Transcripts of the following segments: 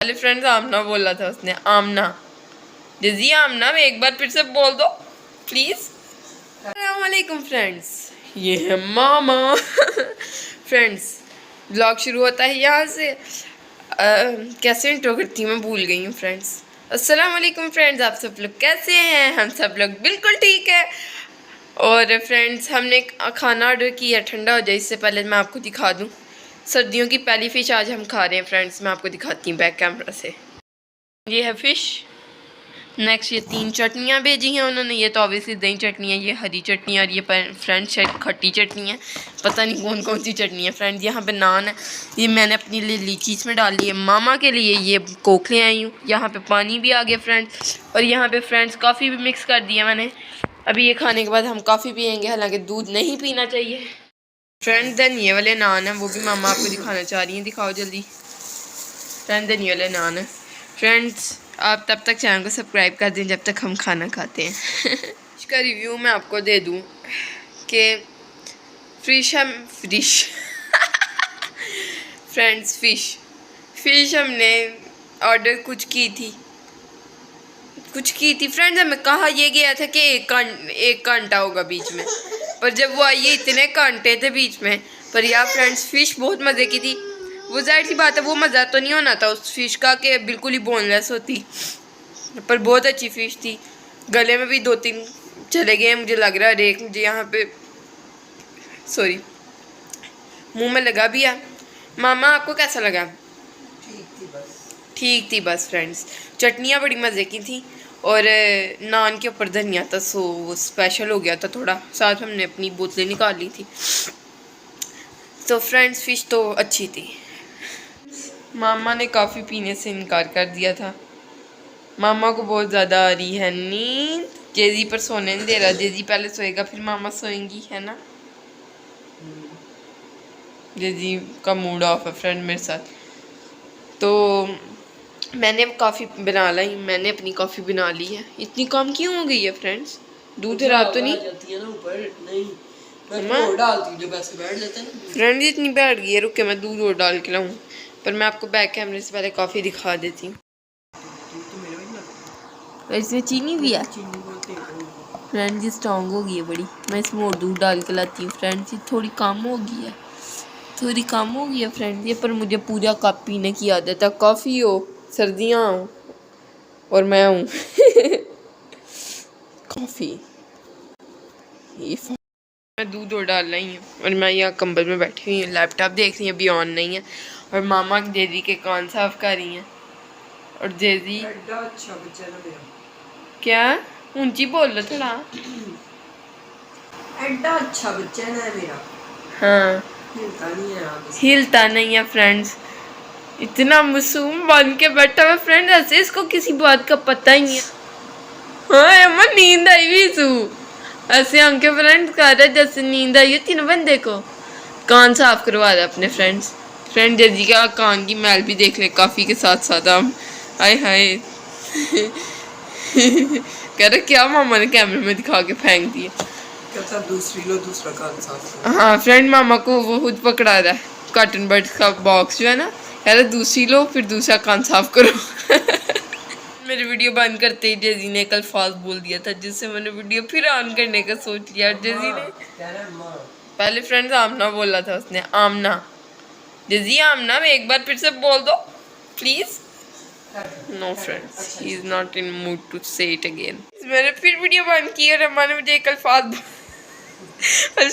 पहले फ्रेंड्स आमना बोला था उसने, आमना। जिजी आमना में एक बार फिर से बोल दो प्लीज। अस्सलाम वालेकुम फ्रेंड्स, ये है मामा। फ्रेंड्स ब्लॉग शुरू होता है यहाँ से। कैसे इंट्रो करती हूँ मैं भूल गई हूँ फ्रेंड्स। अस्सलाम वालेकुम फ्रेंड्स, आप सब लोग कैसे हैं? हम सब लोग बिल्कुल ठीक है। और फ्रेंड्स हमने खाना ऑर्डर किया, ठंडा हो जाए इससे पहले मैं आपको दिखा दूँ। सर्दियों की पहली फ़िश आज हम खा रहे हैं फ्रेंड्स, मैं आपको दिखाती हूँ बैक कैमरा से। ये है फ़िश। नेक्स्ट ये 3 चटनियाँ भेजी हैं उन्होंने। ये तो ऑब्वियसली दही चटनी है, ये हरी चटनी है और ये फ्रेंड्स खट्टी चटनी है। पता नहीं कौन कौन सी चटनी है फ्रेंड्स। यहाँ पे नान है, ये मैंने अपनी लिए लीची इसमें डाल ली है। मामा के लिए ये कोक ले आई हूँ। यहाँ पे पानी भी आ गया फ्रेंड्स। और यहाँ पे फ्रेंड्स कॉफ़ी भी मिक्स कर दिया मैंने। अभी ये खाने के बाद हम कॉफ़ी पियेंगे, हालांकि दूध नहीं पीना चाहिए फ्रेंड्स। देन ये वाले नान है, वो भी मामा आपको दिखाना चाह रही हैं, दिखाओ जल्दी। फ्रेंड्स देन ये वाले नान है। फ्रेंड्स आप तब तक चैनल को सब्सक्राइब कर दें जब तक हम खाना खाते हैं। इसका रिव्यू मैं आपको दे दूं कि फिश फ्रेंड्स फ़िश हमने ऑर्डर कुछ की थी फ्रेंड्स। हमें कहा ये गया था कि एक घंटा होगा बीच में, पर जब वो आई इतने कांटे थे बीच में। पर यार फ्रेंड्स फ़िश बहुत मज़े की थी। वो जाहिर सी बात है वो मज़ा तो नहीं होना था उस फ़िश का कि बिल्कुल ही बोनलेस होती, पर बहुत अच्छी फ़िश थी। गले में भी 2-3 चले गए मुझे लग रहा है। एक मुझे यहाँ पे सॉरी मुंह में लगा भी है। मामा आपको कैसा लगा? ठीक थी बस फ्रेंड्स। चटनियाँ बड़ी मज़े की थी और नान के ऊपर धनिया था, सो वो स्पेशल हो गया था थोड़ा। साथ हमने अपनी बोतलें निकाल ली थी। तो फ्रेंड्स फ़िश तो अच्छी थी। मामा ने काफ़ी पीने से इनकार कर दिया था। मामा को बहुत ज़्यादा आ रही है नींद। जेजी पर सोने नहीं दे रहा। जेजी पहले सोएगा फिर मामा सोएंगी, है ना? जेजी का मूड ऑफ है फ्रेंड मेरे साथ। तो मैंने कॉफ़ी बना ली, मैंने अपनी कॉफ़ी बना ली है। इतनी कम क्यों हो गई है फ्रेंड्स? दूध खराब तो नहीं? फ्रेंड्स इतनी बैठ गई है, रुक के मैं दूध और डाल के लाऊँ। पर मैं आपको बैक कैमरे से पहले कॉफ़ी दिखा देती हूँ। इसमें चीनी भी है फ्रेंड्स, ये स्ट्रॉन्ग हो गई है बड़ी। मैं इसमें और दूध डाल के लाती हूँ फ्रेंड्स। ये थोड़ी कम हो गई है फ्रेंड्स ये, पर मुझे पूरा कप पीने की आदत है। कॉफ़ी हो, सर्दियाँ हो और मैं हूँ। कॉफ़ी मैं दूध और डाल रही हूँ और मैं यहाँ कंबल में बैठी हुई हूँ, लैपटॉप देख रही हूँ, अभी ऑन नहीं है। और मामा जेजी के कान साफ कर रही हैं। और जेजी अच्छा बच्चा ना मेरा। क्या ऊंची बोल लो थोड़ा। एड्डा अच्छा बच्चा है ना मेरा। हाँ हिलता नहीं है फ्रेंड्स। इतना मासूम बन के बैठा हुआ फ्रेंड, ऐसे इसको किसी बात का पता ही नहीं है। हाँ अम्मा नींद आई भी सू, ऐसे आंखें फ्रेंड्स कर रहे जैसे नींद आई है। तीनों बंदे को कान साफ करवा रहे अपने फ्रेंड्स। फ्रेंड जजी का कान की मैल भी देख ले कॉफ़ी के साथ साथ हम। हाय हाय। कह रहे क्या मामा ने कैमरे में दिखा के फेंक दिया। दूसरी लो दूसरा कान साफ। हाँ फ्रेंड मामा को वो खुद पकड़ा रहा है, कार्टून बर्ड्स का बॉक्स जो है ना, कह रहे दूसरी लो फिर दूसरा कान साफ करो। मेरी वीडियो बंद करते ही जेजी ने एक अल्फाज बोल दिया था, जिससे मैंने वीडियो फिर ऑन करने का सोच लिया। जेजी ने पहले फ्रेंड्स आमना बोला था उसने, आमना। जेजी आमना में एक बार फिर से बोल दो please. No friends he is not in mood to say it again. मैंने फिर वीडियो बंद की और अम्मा ने मुझे एक अल्फाज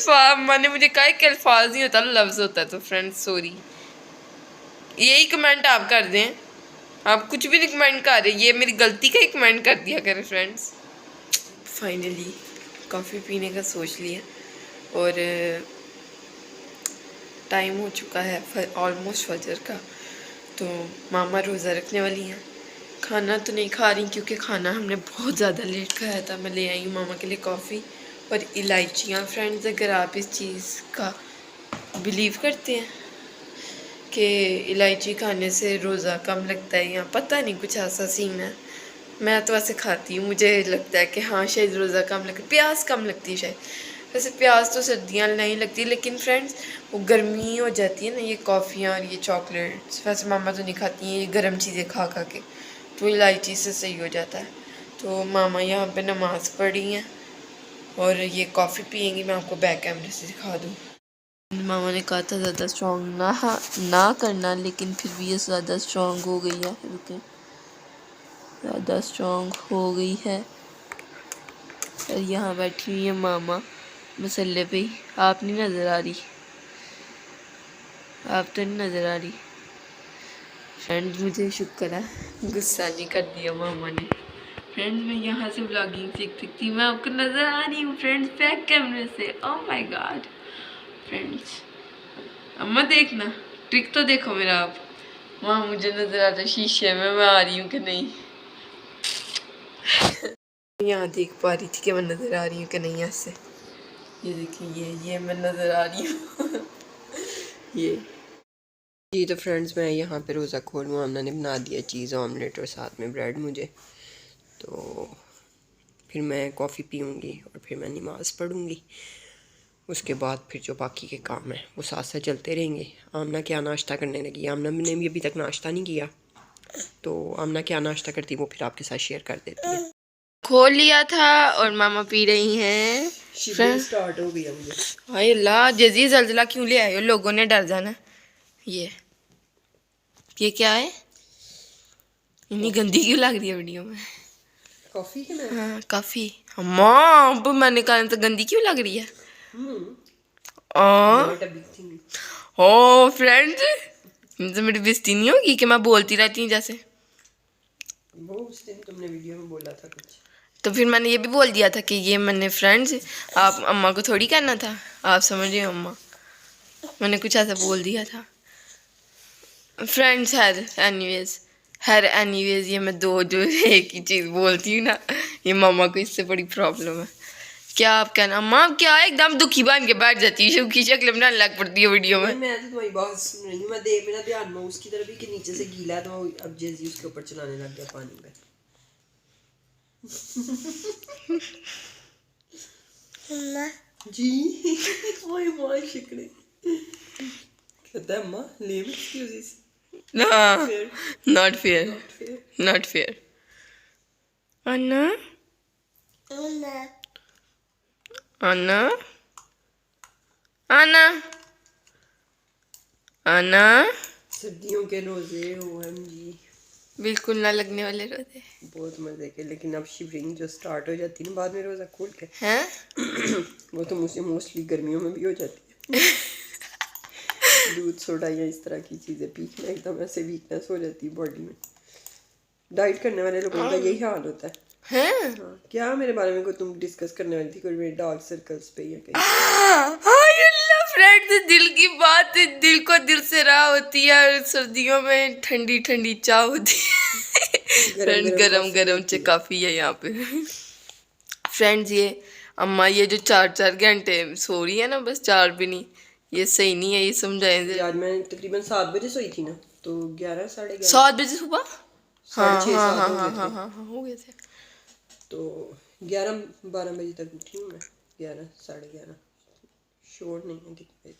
अम्मा ने मुझे कहा कि अल्फाज नहीं होता लफ्ज़ होता है। तो फ्रेंड्स सॉरी, यही कमेंट आप कर दें। आप कुछ भी नहीं कमेंट कर रहे, ये मेरी गलती का ही कमेंट कर दिया करें फ्रेंड्स। फाइनली कॉफ़ी पीने का सोच लिया और टाइम हो चुका है ऑलमोस्ट फजर का। तो मामा रोज़ा रखने वाली हैं। खाना तो नहीं खा रही क्योंकि खाना हमने बहुत ज़्यादा लेट खाया था। मैं ले आई हूँ मामा के लिए कॉफ़ी और इलायचियाँ। फ्रेंड्स अगर आप इस चीज़ का बिलीव करते हैं कि इलायची खाने से रोज़ा कम लगता है, या पता नहीं कुछ ऐसा सीन है, मैं तो ऐसे खाती हूँ, मुझे लगता है कि हाँ शायद रोज़ा कम लगता है, प्यास कम लगती है शायद। वैसे प्याज तो सर्दियाँ नहीं लगती, लेकिन फ्रेंड्स वो गर्मी हो जाती है ना, ये कॉफ़ियाँ और ये चॉकलेट्स। वैसे मामा तो नहीं खाती हैं ये गर्म चीज़ें खा खा के, तो इलायची से सही हो जाता है। तो मामा यहाँ पे नमाज़ पढ़ी हैं और ये कॉफ़ी पियेंगी। मैं आपको बैक कैमरे से दिखा दूँ। मामा ने कहा था ज़्यादा स्ट्रॉन्ग ना करना, लेकिन फिर भी ये ज़्यादा स्ट्रॉन्ग हो गई है। रुके, ज़्यादा स्ट्रॉन्ग हो गई है। और यहाँ बैठी हुई है मामा मसल्ले पे ही। आप नहीं नज़र आ रही, आप तो नहीं नज़र आ रही। फ्रेंड्स मुझे शुक्र है गुस्सा नहीं कर दिया मामा ने। फ्रेंड्स मैं यहाँ से व्लॉगिंग सीख सकती, मैं आपको नज़र आ रही हूँ फ्रेंड्स बैक कैमरे से। ओह माय गॉड फ्रेंड्स, अम्मा देखना, ट्रिक तो देखो मेरा आप। वहाँ मुझे नज़र आता है शीशे में मैं आ रही हूँ कि नहीं। यहाँ देख पा रही थी कि मैं नज़र आ रही हूँ कि नहीं ऐसे। ये देखिए, ये मैं नज़र आ रही हूँ। ये जी तो फ्रेंड्स मैं यहाँ पे रोज़ा खोल हूँ। हमने बना दिया चीज़ ऑमलेट और साथ में ब्रेड मुझे। तो फिर मैं कॉफ़ी पीऊँगी और फिर मैं नमाज़ पढ़ूँगी। उसके बाद फिर जो बाकी के काम हैं वो साथ साथ चलते रहेंगे। आमना क्या नाश्ता करने लगी, आमना ने भी अभी तक नाश्ता नहीं किया, तो आमना क्या नाश्ता करती वो फिर आपके साथ शेयर कर देती है। खोल लिया था और मामा पी रही हैं। स्टार्ट हो गया मुझे। हाय अल्लाह, जल्दी जल्जला क्यों ले आए हो, लोगों ने डर जाना। ये क्या है, इतनी गंदी क्यों लग रही है वीडियो में? कॉफ़ी के ना? हाँ कॉफ़ी। अम्मा अब मैंने कहा तो गंदी क्यों लग रही है? ओ फ्रेंड्स, तो मेरी बेइज्जती नहीं होगी कि मैं बोलती रहती हूँ जैसे? वो उस दिन तुमने वीडियो में बोला था कुछ, तो फिर मैंने ये भी बोल दिया था कि ये मैंने फ्रेंड्स, आप अम्मा को थोड़ी कहना था, आप समझ रहे हो अम्मा, मैंने कुछ ऐसा बोल दिया था फ्रेंड्स। हर एनीवेज ये मैं दो जो एक ही चीज़ बोलती हूँ ना, ये मामा को इससे बड़ी प्रॉब्लम है। क्या आप कहना अम्मा, क्या एकदम दुखी बन के बैठ जाती है, शुभ की शक्ल बनाने लग पड़ती है वीडियो में। मैं तो तुम्हारी बात सुन रही हूँ, मैं देख मेरा ध्यान में उसकी तरफ ही कि नीचे से गीला है, तो अब जैसे उसके ऊपर चलाने लग गया पानी पे। जी ओए मां शिकड़े कहता है अम्मा लेव एक्सक्यूजेस। Not fair. Anna सर्दियों के रोजे OMG बिल्कुल ना लगने वाले रोजे, बहुत मजे के। लेकिन अब शिवरिंग जो स्टार्ट हो जाती है ना बाद में रोजा खोल के, हैं वो तो मुझे मोस्टली गर्मियों में भी हो जाती है। दूध सोडा या इस तरह की चीज़ें पी के एकदम ऐसे वीकनेस हो जाती है बॉडी में। डाइट करने वाले लोगों का यही हाल होता है। हाँ, क्या मेरे बारे में कोई तुम डिस्कस करने वाली थी, कोई मेरे डार्क सर्कल्स पे या कहीं? फ्रेंड्स दिल की बात दिल को दिल से राह होती है। सर्दियों में ठंडी ठंडी चाय होती है। फ्रेंड्स गरम गरम से काफ़ी है यहाँ पे। फ्रेंड्स ये अम्मा ये जो 4-4 घंटे सो रही है ना, बस 4 भी नहीं, ये सही नहीं है, ये समझाएं। आज मैं तकरीबन 7 बजे सोई थी ना, तो 11 साढ़े 11 7 बजे सुबह हाँ हो गए थे। तो 11-12 बजे तक उठी हूँ मैं, 11 साढ़े 11, श्योर नहीं है कितने बजे।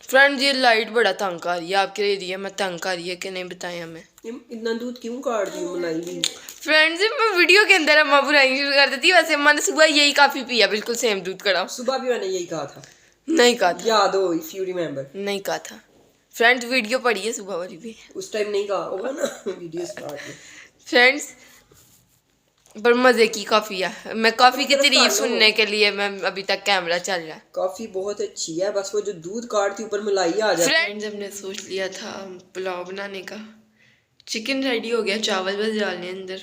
फ्रेंड्स ये लाइट बड़ा तंग कर रही है आपके एरिया में, तंग कर रही है कि नहीं बताएं हमें। इतना दूध क्यों काट दी मलाई भी? फ्रेंड्स मैं वीडियो के अंदर अम्मा बुराई शुरू कर देती, वैसे अम्मा ने सुबह यही काफ़ी पिया, बिल्कुल सेम दूध कड़ा। सुबह भी मैंने यही कहा था। नहीं कहा था, याद हो इफ यू रिमेंबर? नहीं कहा था फ्रेंड्स, वीडियो पड़ी है सुबह वाली भी, उस टाइम नहीं कहा होगा ना वीडियो स्टार्ट में। फ्रेंड्स पर मज़े की कॉफ़ी है, मैं कॉफ़ी की तारीफ सुनने के लिए मैं अभी तक कैमरा चल रहा है। कॉफ़ी बहुत अच्छी है, बस वो जो दूध काटती ऊपर मलाई आ जाती है। फ्रेंड्स हमने सोच लिया था पुलाव बनाने का, चिकन रेडी हो गया, चावल बस डालने अंदर।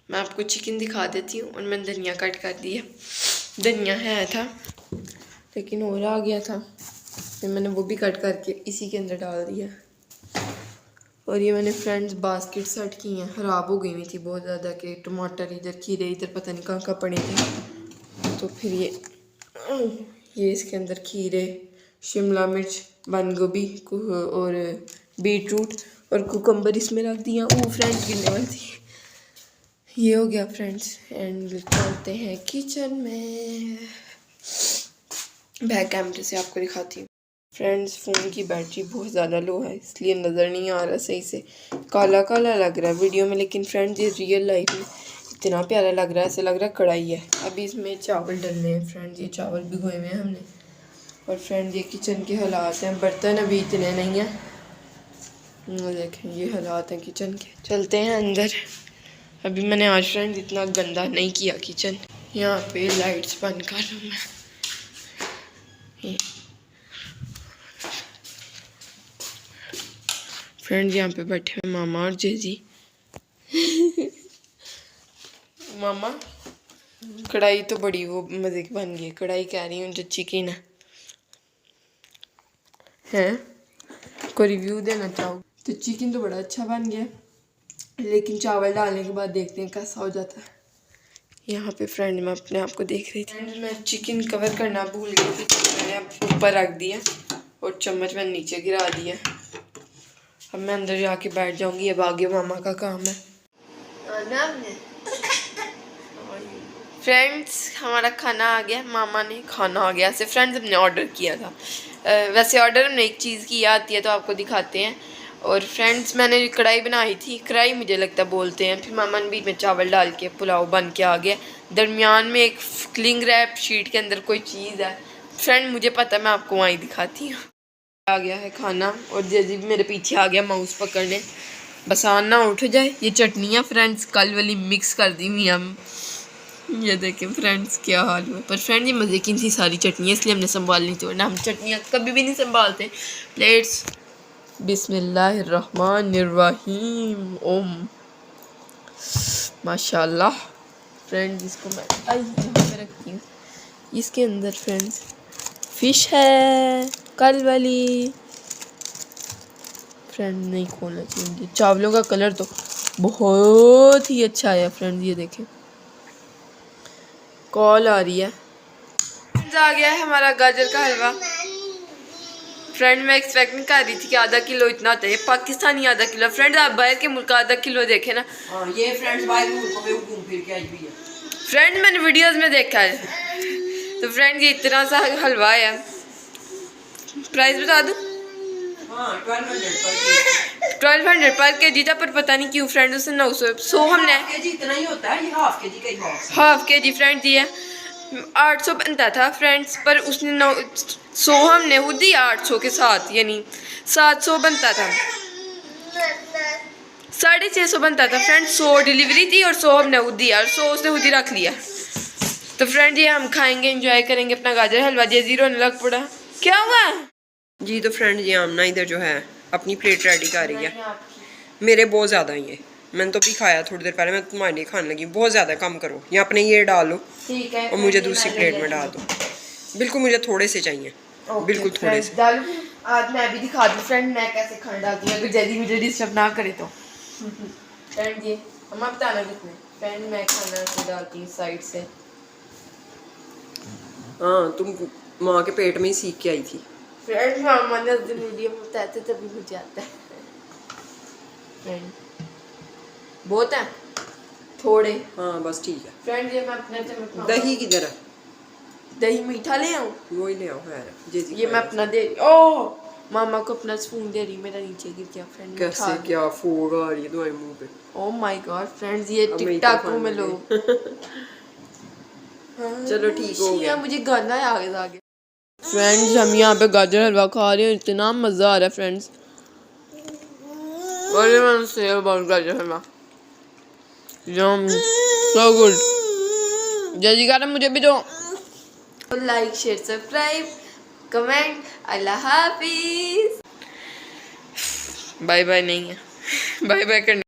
मैं आपको चिकन दिखा देती हूँ, और मैंने धनिया कट कर दिया, धनिया है था लेकिन और आ गया था, फिर मैंने वो भी कट करके इसी के अंदर डाल दिया। और ये मैंने फ्रेंड्स बास्केट सेट की हैं, ख़राब हो गई हुई थी बहुत ज़्यादा, कि टमाटर इधर खीरे इधर पता नहीं कहाँ कहाँ पड़े थे। तो फिर ये इसके अंदर खीरे, शिमला मिर्च, बंद गोभी और बीट रूट और कुकम्बर इसमें रख दिया। वो फ्रेंड्स गिरने वाली थी, ये हो गया फ्रेंड्स, एंड चलते हैं किचन में। बैक कैमरे से आपको दिखाती हूँ। फ्रेंड्स फ़ोन की बैटरी बहुत ज़्यादा लो है, इसलिए नज़र नहीं आ रहा सही से, काला काला लग रहा है वीडियो में, लेकिन फ्रेंड्स ये रियल लाइफ में इतना प्यारा लग रहा है, ऐसे लग रहा है कढ़ाई है। अभी इसमें चावल डलने हैं फ्रेंड्स, ये चावल भिगोए हुए हैं हमने। और फ्रेंड्स ये किचन के हालात हैं, बर्तन अभी इतने नहीं हैं, देखें ये हालात हैं किचन के। चलते हैं अंदर। अभी मैंने आज फ्रेंड्स इतना गंदा नहीं किया किचन। यहाँ पे लाइट्स बंद कर रहा हूँ मैं। फ्रेंड्स यहाँ पे बैठे हुए मामा और जेजी। मामा कढ़ाई तो बड़ी वो मज़े की बन गई, कढ़ाई कह रही हूँ जो चिकन है को रिव्यू देना चाहो तो चिकन तो बड़ा अच्छा बन गया, लेकिन चावल डालने के बाद देखते हैं कैसा हो जाता है। यहाँ पे फ्रेंड मैं अपने आप को देख रही थी, मैं चिकन कवर करना भूल गई थी, तो मैंने ऊपर रख दिया और चम्मच मैंने नीचे गिरा दिया। अब मैं अंदर जाके बैठ जाऊंगी, अब आगे मामा का काम है। फ्रेंड्स हमारा खाना आ गया, मामा ने खाना आ गया से फ्रेंड्स हमने ऑर्डर किया था। वैसे ऑर्डर हमने एक चीज़ की आती है तो आपको दिखाते हैं। और फ्रेंड्स मैंने कढ़ाई बनाई थी, कढ़ाई मुझे लगता बोलते हैं, फिर मामा ने बीच में चावल डाल के पुलाव बन के आ गया। दरमियान में एक क्लिंग रैप शीट के अंदर कोई चीज़ है फ्रेंड, मुझे पता, मैं आपको वहीं दिखाती हूँ। आ गया है खाना और जैसे भी मेरे पीछे आ गया माउस पकड़ने, बस आना उठ जाए। ये चटनियाँ फ्रेंड्स कल वाली मिक्स कर दी हुई हम, ये देखें फ्रेंड्स क्या हाल हुआ। पर फ्रेंड ये मज़े की थी सारी चटनियाँ, इसलिए हमने संभालनी थी, वरना हम चटनियाँ कभी भी नहीं संभालते। प्लेट्स बिस्मिल्लाहिर्रहमानिर्रहीम, ओम माशाल्लाह। फ्रेंड्स इसको मैं यहाँ पे रखती हूँ, इसके अंदर फ्रेंड्स फिश है कल वाली। फ्रेंड नहीं खोलना चाहिए, चावलों का कलर तो बहुत ही अच्छा आया फ्रेंड, ये देखें कॉल आ रही है। आ गया है हमारा गाजर का हलवा। फ्रेंड मैं एक्सपेक्ट नहीं कर रही थी कि आधा किलो इतना होता है, पाकिस्तानी आधा किलो। फ्रेंड आप बाहर के मुल्क आधा किलो देखे ना, ये फ्रेंड्स बाहर के मुल्कों में घूम फिर के आई हुई है। फ्रेंड मैंने वीडियोस में देखा है। तो फ्रेंड ये इतना सा हलवा है, प्राइस बता दूँ? 1200 पर के जी था, पर पता नहीं क्यों फ्रेंड उसने 900 हमने इतना ही होता है, ये हाफ के जी फ्रेंड दिया 800 बनता था फ्रेंड्स, पर उसने 900 हमने वो दिया 800 के साथ, यानी 700 बनता था, 650 बनता था फ्रेंड। 100 डिलीवरी थी और 100 हमने वो दिया और 100 उसने खुद ही रख लिया। तो फ्रेंड ये हम खाएंगे, एंजॉय करेंगे अपना गाजर हलवा। ये जीरो ने लग पड़ा, क्या हुआ जी? तो फ्रेंड ये आमना इधर जो है अपनी प्लेट रेडी कर रही है। मेरे बहुत ज़्यादा ही है, मैंने तो भी खाया थोड़ी देर पहले, मैं तुम्हारे लिए खाने लगी। बहुत ज़्यादा कम करो, या अपने ये डालो ठीक है, और मुझे दूसरी प्लेट में डाल दो। बिल्कुल मुझे थोड़े से चाहिए, बिल्कुल थोड़े से। आज मैं भी दिखा दूँ फ्रेंड मैं कैसे खाना डालती हूँ, अगर जल्दी मुझे डिस्टर्ब ना करे तो। फ्रेंड ये हम बताना कितने फ्रेंड मैं खाना से डालती हूँ साइड से। हाँ तुम माँ के पेट में ही सीख के आई थी फ्रेंड। मामा ने उस दिन वीडियो में बताया था तभी मुझे आता है फ्रेंड। बहुत है थोड़े, हाँ बस ठीक है फ्रेंड। ये मैं अपना चम्मच, दही किधर है? दही मीठा ले आऊँ? वो ही ले आओ है जी। ये मैं अपना दे रही, ओह मामा को अपना स्पून दे रही, मेरा नीचे गिर गया फ्रेंड। कैसे क्या फोड़ आ रही है तुम्हारे मुंह पे? ओह माय गॉड फ्रेंड्स, ये टिकटॉक में लोग। चलो ठीक हो गया, मुझे गाना याद आ गया। फ्रेंड्स हम यहाँ पे गाजर हलवा खा रहे हैं, इतना मज़ा आ रहा है फ्रेंड्स। गाजर हलवा यम सो गुड। जल्दी कर मुझे भी दो। Like share subscribe comment. अल्लाह हाफिज। बाय बाय नहीं है, बाय बाय करने